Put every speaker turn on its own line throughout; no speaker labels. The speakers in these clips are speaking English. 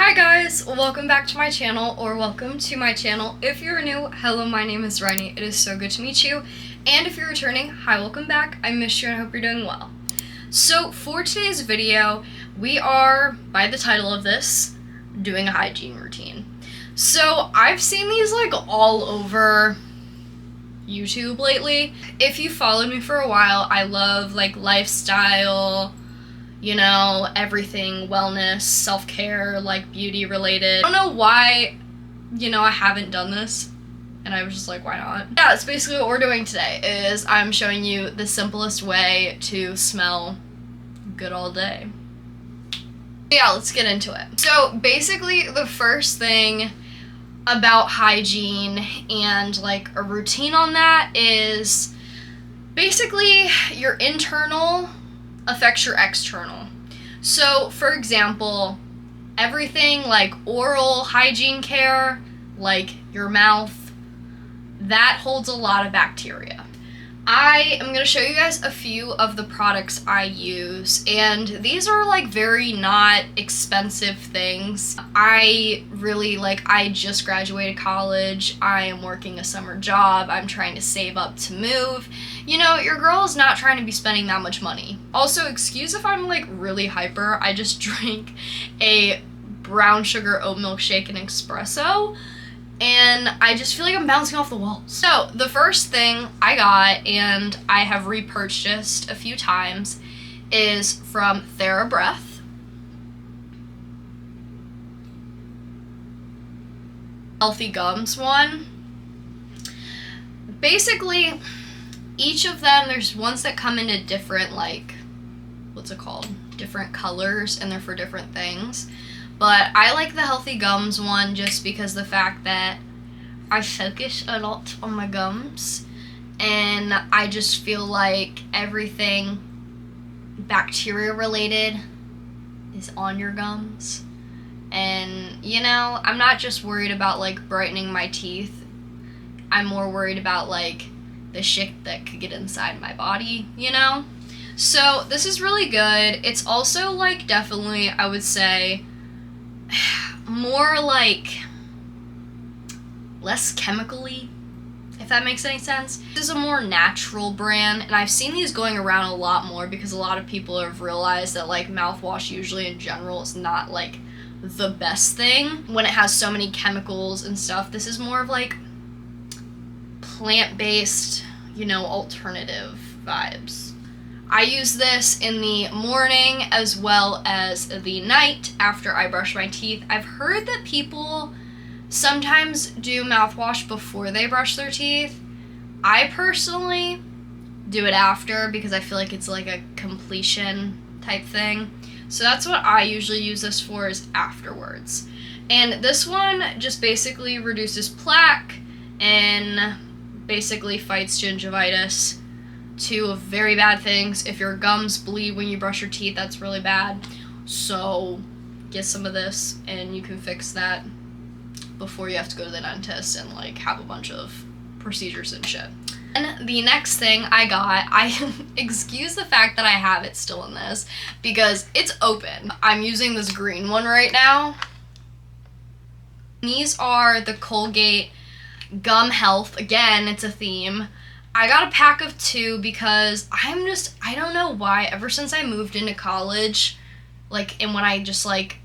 Hi guys, welcome back to my channel, or welcome to my channel. If you're new, hello, my name is Riley. It is so good to meet you. And if you're returning, hi, welcome back. I missed you and I hope you're doing well. So for today's video, we are, by the title of this, doing a hygiene routine. So I've seen these like all over YouTube lately. If you followed me for a while, I love like lifestyle, you know, everything, wellness, self-care, like beauty related. I don't know why, I haven't done this, and I was just like, why not? Yeah, that's basically what we're doing today, is I'm showing you the simplest way to smell good all day. Yeah, let's get into it. So basically the first thing about hygiene and like a routine on that is basically your internal affects your external. So for example, everything like oral hygiene care, like your mouth, that holds a lot of bacteria. I am going to show you guys a few of the products I use, and these are like very not expensive things. I just graduated college, I am working a summer job, I'm trying to save up to move. You know, your girl is not trying to be spending that much money. Also, excuse if I'm like really hyper, I just drank a brown sugar oat milk shake and espresso, and I just feel like I'm bouncing off the walls. So the first thing I got, and I have repurchased a few times, is from TheraBreath. Healthy Gums one. Basically, each of them, there's ones that come into different, like, different colors, and they're for different things. But I like the Healthy Gums one just because the fact that I focus a lot on my gums, and I just feel like everything bacteria related is on your gums. And, you know, I'm not just worried about like brightening my teeth. I'm more worried about like the shit that could get inside my body, you know? So this is really good. It's also like definitely, I would say, more like less chemically, if that makes any sense. This is a more natural brand, and I've seen these going around a lot more because a lot of people have realized that like mouthwash usually in general is not like the best thing when it has so many chemicals and stuff. This is more of like plant-based, you know, alternative vibes. I use this in the morning as well as the night after I brush my teeth. I've heard that people sometimes do mouthwash before they brush their teeth. I personally do it after because I feel like it's like a completion type thing. So that's what I usually use this for, is afterwards. And this one just basically reduces plaque and basically fights gingivitis. Two very bad things. If your gums bleed when you brush your teeth, that's really bad. So get some of this and you can fix that before you have to go to the dentist and like have a bunch of procedures and shit. And the next thing I got, excuse the fact that I have it still in this because it's open. I'm using this green one right now. These are the Colgate Gum Health. Again, it's a theme. I got a pack of 2 because I don't know why, ever since I moved into college, like, and when I just, like,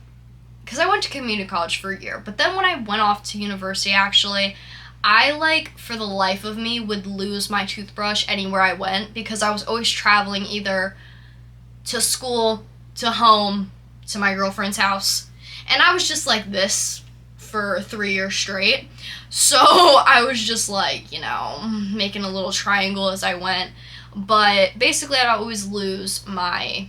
because I went to community college for a year, but then when I went off to university, actually, I, like, for the life of me, would lose my toothbrush anywhere I went because I was always traveling either to school, to home, to my girlfriend's house, and I was just like this for 3 years straight. So I was just like, you know, making a little triangle as I went. But basically I'd always lose my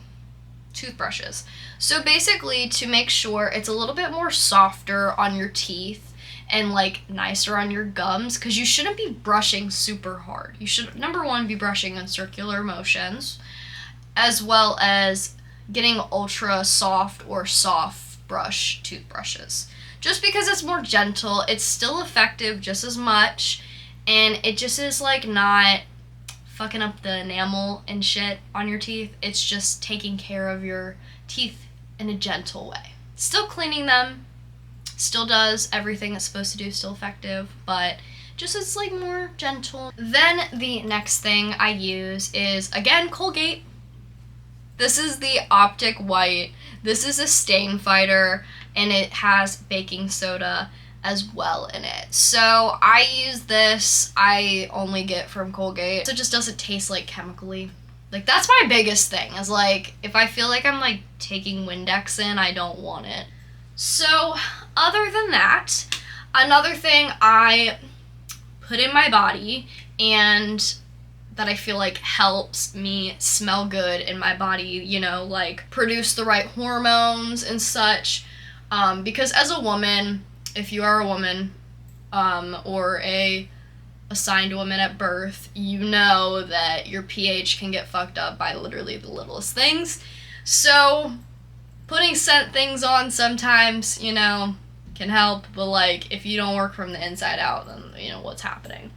toothbrushes. So basically, to make sure it's a little bit more softer on your teeth and like nicer on your gums, because you shouldn't be brushing super hard. You should, number one, be brushing in circular motions, as well as getting ultra soft or soft brush toothbrushes. Just because it's more gentle, it's still effective just as much, and it just is like not fucking up the enamel and shit on your teeth. It's just taking care of your teeth in a gentle way. Still cleaning them, Still does everything it's supposed to do, still effective, but just it's like more gentle. Then the next thing I use is, again, Colgate. This is the Optic White. This is a stain fighter, and it has baking soda as well in it. So I use this. I only get from Colgate. So it just doesn't taste like chemically. Like, that's my biggest thing, is like, if I feel like I'm like taking Windex in, I don't want it. So other than that, another thing I put in my body and that I feel like helps me smell good in my body, you know, like produce the right hormones and such, because as a woman, if you are a woman, or a assigned woman at birth, you know that your pH can get fucked up by literally the littlest things. So putting scent things on sometimes, you know, can help, but like if you don't work from the inside out, then you know what's happening.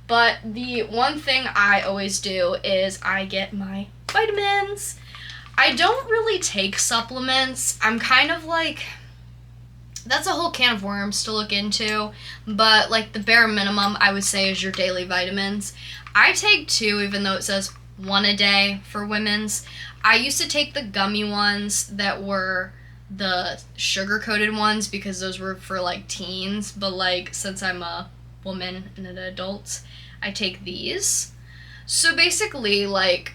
But the one thing I always do is I get my vitamins. I don't really take supplements. I'm kind of like, that's a whole can of worms to look into, but like the bare minimum I would say is your daily vitamins. I take 2, even though it says 1 a day for women's. I used to take the gummy ones that were the sugar-coated ones because those were for like teens, but like since I'm a woman and an adult, I take these. So basically, like,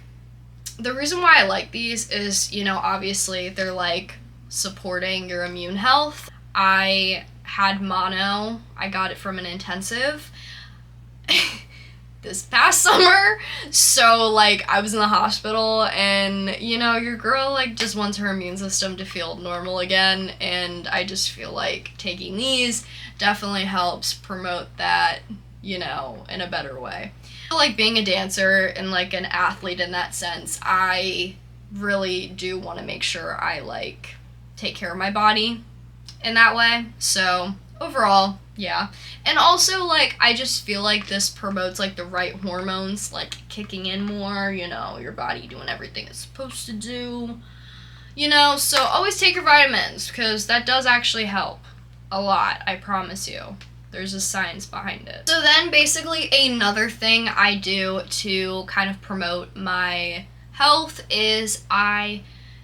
the reason why I like these is, you know, obviously they're like supporting your immune health. I had mono. I got it from an intensive this past summer. So, like, I was in the hospital and, you know, your girl, like, just wants her immune system to feel normal again. And I just feel like taking these definitely helps promote that, you know, in a better way. Like, being a dancer and, like, an athlete in that sense, I really do want to make sure I, like, take care of my body in that way. So overall, yeah. And also, like, I just feel like this promotes like the right hormones like kicking in more, you know, your body doing everything it's supposed to do, you know. So always take your vitamins, because that does actually help a lot, I promise you. There's a science behind it. So then basically another thing I do to kind of promote my health is I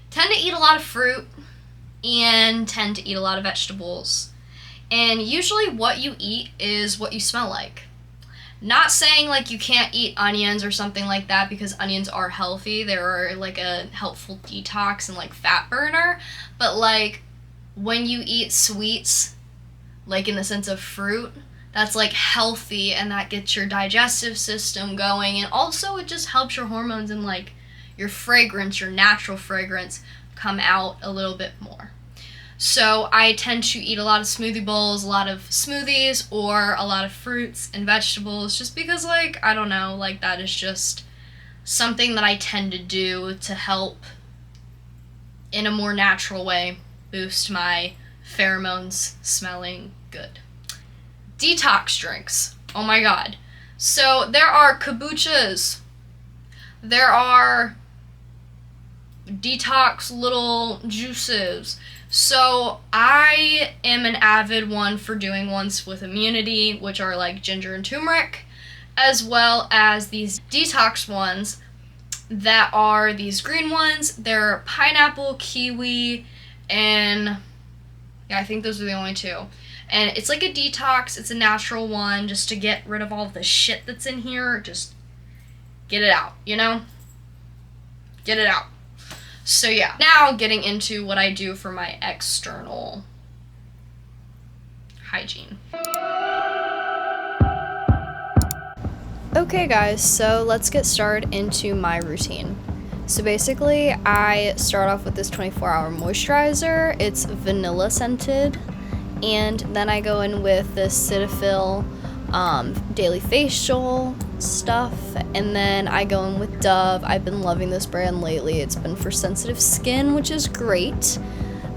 tend to eat a lot of fruit and tend to eat a lot of vegetables. And usually what you eat is what you smell like. Not saying like you can't eat onions or something like that, because onions are healthy. They're like a helpful detox and like fat burner. But like when you eat sweets, like in the sense of fruit, that's like healthy and that gets your digestive system going. And also it just helps your hormones and like your fragrance, your natural fragrance, come out a little bit more. So I tend to eat a lot of smoothie bowls, a lot of smoothies, or a lot of fruits and vegetables, just because, like, I don't know, like, that is just something that I tend to do to help in a more natural way boost my pheromones smelling good. Detox drinks. Oh my god. So there are kombuchas. There are detox little juices. So I am an avid one for doing ones with immunity, which are like ginger and turmeric, as well as these detox ones that are these green ones. They're pineapple, kiwi, and yeah, I think those are the only 2. And it's like a detox. It's a natural one just to get rid of all the shit that's in here. Just get it out, you know? Get it out. So yeah, now getting into what I do for my external hygiene. Okay guys, so let's get started into my routine. So basically, I start off with this 24-hour moisturizer. It's vanilla scented. And then I go in with this Cetaphil daily facial stuff, and then I go in with Dove. I've been loving this brand lately. It's been for sensitive skin, which is great.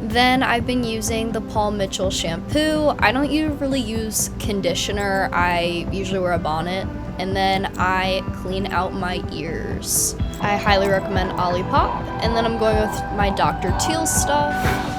Then I've been using the Paul Mitchell shampoo. I don't really use conditioner. I usually wear a bonnet, and then I clean out my ears. I highly recommend Olipop, and then I'm going with my Dr. Teal stuff.